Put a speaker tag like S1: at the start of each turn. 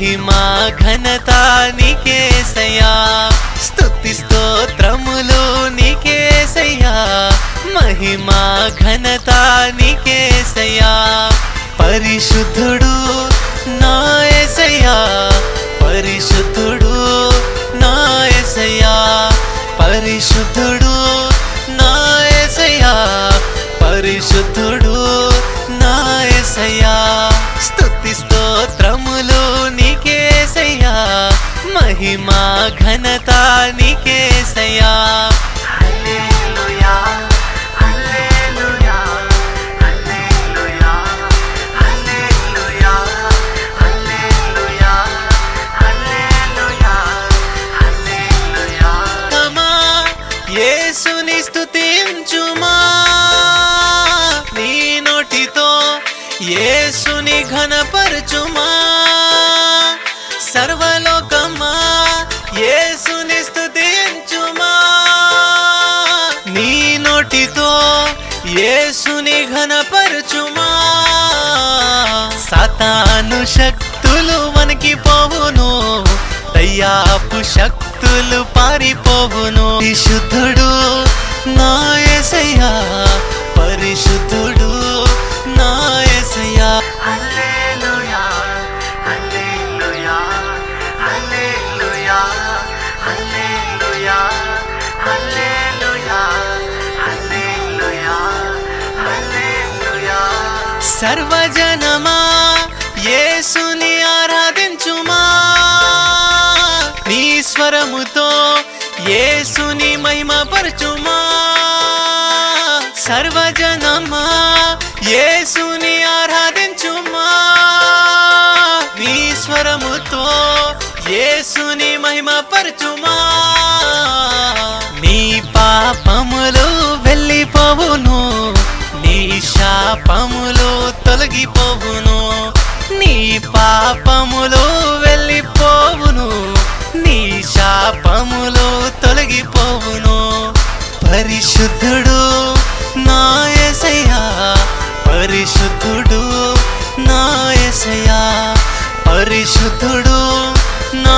S1: महिमा घनता नीकेसया स्तुति स्तोत्रमुलु नीकेसया महिमा घनता नीकेसया परिशुद्धुडु ना యేసయ్యా పరిశుద్ధుడు నా యేసయ్యా పరిశుద్ధుడు నా యేసయ్యా పరిశుద్ధుడు నా యేసయ్యా స్తుతి స్తోత్రములు నీకేసయ్యా महिमा घनता నీకేసయ్యా హల్లెలూయా హల్లెలూయా హల్లెలూయా హల్లెలూయా హల్లెలూయా హల్లెలూయా హల్లెలూయా కమా యేసుని స్తుతించుమా నీ నోటితో యేసుని ఘనపరచుమా సర్వలోకమా యేసుని స్తుతించుమా నీ నోటితో యేసుని ఘనపరచుమా సాతాను శక్తులు వణికిపోవును దయ్యాపు శక్తులు పారిపోవును పరిశుద్ధుడు నా యేసయ్యా పరిశుద్ధుడు నా యేసయ్యా హల్లెలూయా హల్లెలూయా హల్లెలూయా హల్లెలూయా హల్లెలూయా హల్లెలూయా హల్లెలూయా సర్వజనమా యేసుని ఆరాధించుమా నీ స్వరముతో యేసుని మహిమపరచుమా సర్వజనమా యేసుని ఆరాధించుమా నీ స్వరముతో యేసుని మహిమపరచుమా నీ పాపములు వెళ్ళిపోవును నీ శాపములు తొలగిపోవును నీ పాపములు వెళ్ళిపోవును నీ శాపములు తొలగిపోవును పరిశుద్ధుడు నా యేసయ్యా పరిశుద్ధుడు నా యేసయ్యా పరిశుద్ధుడు నా